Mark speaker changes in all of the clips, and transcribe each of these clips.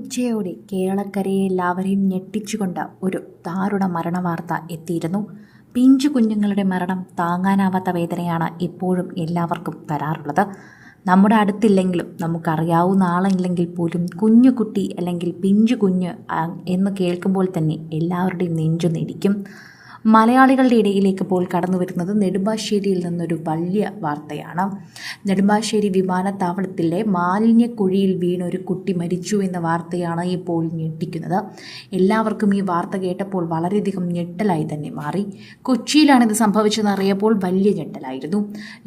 Speaker 1: ഉച്ചയോടെ കേരളക്കരയെ എല്ലാവരെയും ഞെട്ടിച്ചുകൊണ്ട് ഒരു ദാരുണ മരണവാർത്ത എത്തിയിരുന്നു. പിഞ്ചു കുഞ്ഞുങ്ങളുടെ മരണം താങ്ങാനാവാത്ത വേദനയാണ് ഇപ്പോഴും എല്ലാവർക്കും വരാറുള്ളത്. നമ്മുടെ അടുത്തില്ലെങ്കിലും നമുക്കറിയാവുന്ന ആളില്ലെങ്കിൽ പോലും കുഞ്ഞു കുട്ടി അല്ലെങ്കിൽ പിഞ്ചു കുഞ്ഞ് എന്ന് കേൾക്കുമ്പോൾ തന്നെ എല്ലാവരുടെയും നെഞ്ചു നെടിക്കും. മലയാളികളുടെ ഇടയിലേക്ക് ഇപ്പോൾ കടന്നു വരുന്നത് നെടുമ്പാശ്ശേരിയിൽ നിന്നൊരു വലിയ വാർത്തയാണ്. നെടുമ്പാശ്ശേരി വിമാനത്താവളത്തിലെ മാലിന്യക്കുഴിയിൽ വീണൊരു കുട്ടി മരിച്ചു എന്ന വാർത്തയാണ് ഇപ്പോൾ ഞെട്ടിക്കുന്നത്. എല്ലാവർക്കും ഈ വാർത്ത കേട്ടപ്പോൾ വളരെയധികം ഞെട്ടലായി തന്നെ മാറി. കൊച്ചിയിലാണിത് സംഭവിച്ചതെന്നറിയപ്പോൾ വലിയ ഞെട്ടലായിരുന്നു.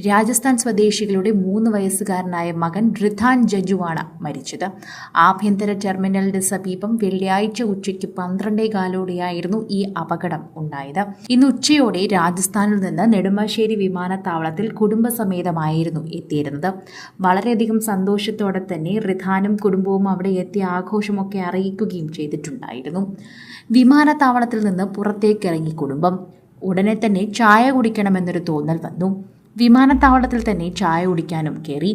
Speaker 1: രാജസ്ഥാൻ സ്വദേശികളുടെ 3 വയസ്സുകാരനായ മകൻ റിധാൻ ജജുവാണ് മരിച്ചത്. ആഭ്യന്തര ടെർമിനലിന് സമീപം വെള്ളിയാഴ്ച ഉച്ചയ്ക്ക് 12:15 ഈ അപകടം ഉണ്ടായത്. ഇന്ന് ഉച്ചയോടെ രാജസ്ഥാനിൽ നിന്ന് നെടുമ്പാശ്ശേരി വിമാനത്താവളത്തിൽ കുടുംബസമേതമായിരുന്നു എത്തിയിരുന്നത്. വളരെയധികം സന്തോഷത്തോടെ തന്നെ റിധാനും കുടുംബവും അവിടെ എത്തി ആഘോഷമൊക്കെ അറിയിക്കുകയും ചെയ്തിട്ടുണ്ടായിരുന്നു. വിമാനത്താവളത്തിൽ നിന്ന് പുറത്തേക്കിറങ്ങി കുടുംബം. ഉടനെ തന്നെ ചായ കുടിക്കണമെന്നൊരു തോന്നൽ വന്നു. വിമാനത്താവളത്തിൽ തന്നെ ചായ കുടിക്കാനും കയറി.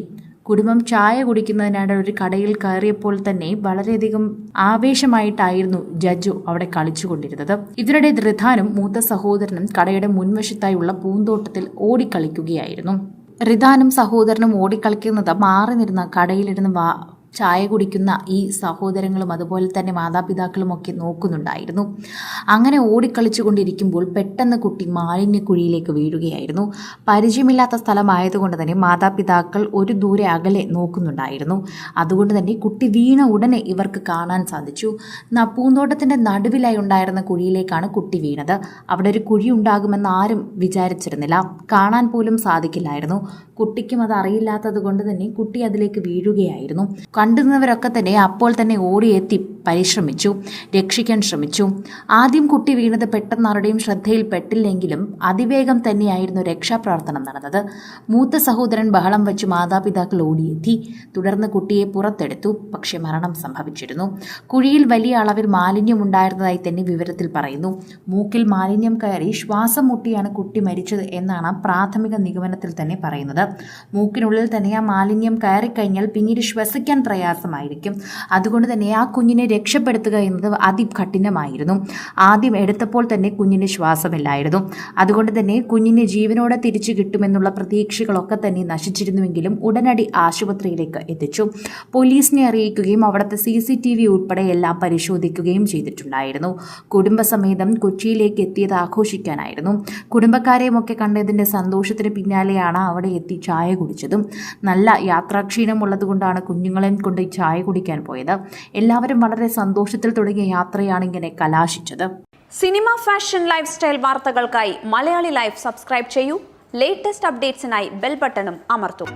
Speaker 1: കുടുംബം ചായ കുടിക്കുന്നതിനായിട്ട് ഒരു കടയിൽ കയറിയപ്പോൾ തന്നെ വളരെയധികം ആവേശമായിട്ടായിരുന്നു ജജു അവിടെ കളിച്ചുകൊണ്ടിരുന്നത്. ഇതിനിടെ റിധാനും മൂത്ത സഹോദരനും കടയുടെ മുൻവശത്തായുള്ള പൂന്തോട്ടത്തിൽ ഓടിക്കളിക്കുകയായിരുന്നു. റിധാനും സഹോദരനും ഓടിക്കളിക്കുന്നത് മാറി നിരുന്ന കടയിലിരുന്ന് ചായ കുടിക്കുന്ന ഈ സഹോദരങ്ങളും അതുപോലെ തന്നെ മാതാപിതാക്കളും ഒക്കെ നോക്കുന്നുണ്ടായിരുന്നു. അങ്ങനെ ഓടിക്കളിച്ചുകൊണ്ടിരിക്കുമ്പോൾ പെട്ടെന്ന് കുട്ടി മാലിന്യക്കുഴിയിലേക്ക് വീഴുകയായിരുന്നു. പരിചയമില്ലാത്ത സ്ഥലമായതുകൊണ്ട് തന്നെ മാതാപിതാക്കൾ ഒരു ദൂരെ അകലെ നോക്കുന്നുണ്ടായിരുന്നു. അതുകൊണ്ട് തന്നെ കുട്ടി വീണ ഉടനെ ഇവർക്ക് കാണാൻ സാധിച്ചു. പൂന്തോട്ടത്തിൻ്റെ നടുവിലായി ഉണ്ടായിരുന്ന കുഴിയിലേക്കാണ് കുട്ടി വീണത്. അവിടെ ഒരു കുഴി ഉണ്ടാകുമെന്ന് ആരും വിചാരിച്ചിരുന്നില്ല. കാണാൻ പോലും സാധിക്കില്ലായിരുന്നു. കുട്ടിക്കും അത് അറിയില്ലാത്തത് കൊണ്ട് തന്നെ കുട്ടി അതിലേക്ക് വീഴുകയായിരുന്നു. കണ്ടുനിന്നവരൊക്കെ തന്നെ അപ്പോൾ തന്നെ ഓടിയെത്തി പരിശ്രമിച്ചു, രക്ഷിക്കാൻ ശ്രമിച്ചു. ആദ്യം കുട്ടി വീണത് പെട്ടെന്ന് ആരുടെയും ശ്രദ്ധയിൽപ്പെട്ടില്ലെങ്കിലും അതിവേഗം തന്നെയായിരുന്നു രക്ഷാപ്രവർത്തനം നടന്നത്. മൂത്ത സഹോദരൻ ബഹളം വെച്ച് മാതാപിതാക്കൾ ഓടിയെത്തി. തുടർന്ന് കുട്ടിയെ പുറത്തെടുത്തു. പക്ഷേ മരണം സംഭവിച്ചിരുന്നു. കുഴിയിൽ വലിയ അളവിൽ മാലിന്യം ഉണ്ടായിരുന്നതായി തന്നെ വിവരത്തിൽ പറയുന്നു. മൂക്കിൽ മാലിന്യം കയറി ശ്വാസം മുട്ടിയാണ് കുട്ടി മരിച്ചത് എന്നാണ് പ്രാഥമിക നിഗമനത്തിൽ തന്നെ പറയുന്നത്. മൂക്കിനുള്ളിൽ തന്നെ ആ മാലിന്യം കയറിക്കഴിഞ്ഞാൽ പിന്നീട് ശ്വസിക്കാൻ പ്രയാസമായിരിക്കും. അതുകൊണ്ട് തന്നെ ആ കുഞ്ഞിനെ രക്ഷപ്പെടുത്തുക എന്നത് അതികഠിനമായിരുന്നു. ആദ്യം എടുത്തപ്പോൾ തന്നെ കുഞ്ഞിന് ശ്വാസമില്ലായിരുന്നു. അതുകൊണ്ട് തന്നെ കുഞ്ഞിനെ ജീവനോടെ തിരിച്ചു കിട്ടുമെന്നുള്ള പ്രതീക്ഷകളൊക്കെ തന്നെ നശിച്ചിരുന്നുവെങ്കിലും ഉടനടി ആശുപത്രിയിലേക്ക് എത്തിച്ചു. പോലീസിനെ അറിയിക്കുകയും അവിടുത്തെ CCTV ഉൾപ്പെടെ എല്ലാം പരിശോധിക്കുകയും ചെയ്തിട്ടുണ്ടായിരുന്നു. കുടുംബസമേതം കൊച്ചിയിലേക്ക് എത്തിയത് ആഘോഷിക്കാനായിരുന്നു. കുടുംബക്കാരെയും ഒക്കെ കണ്ടതിൻ്റെ സന്തോഷത്തിന് പിന്നാലെയാണ് അവിടെ എത്തി ചായ കുടിച്ചതും. നല്ല യാത്രാക്ഷീണമുള്ളത് കൊണ്ടാണ് കുഞ്ഞുങ്ങളെ കൊണ്ട് ചായ കുടിക്കാൻ പോയത്. എല്ലാവരും വളരെ സന്തോഷത്തിൽ തുടങ്ങിയ യാത്രയാണ് ഇങ്ങനെ കലാശിച്ചത്.
Speaker 2: സിനിമ, ഫാഷൻ, ലൈഫ് സ്റ്റൈൽ വാർത്തകൾക്കായി മലയാളി ലൈഫ് സബ്സ്ക്രൈബ് ചെയ്യൂ. ലേറ്റസ്റ്റ് അപ്ഡേറ്റ്സിനായി ബെൽ ബട്ടണും അമർത്തൂ.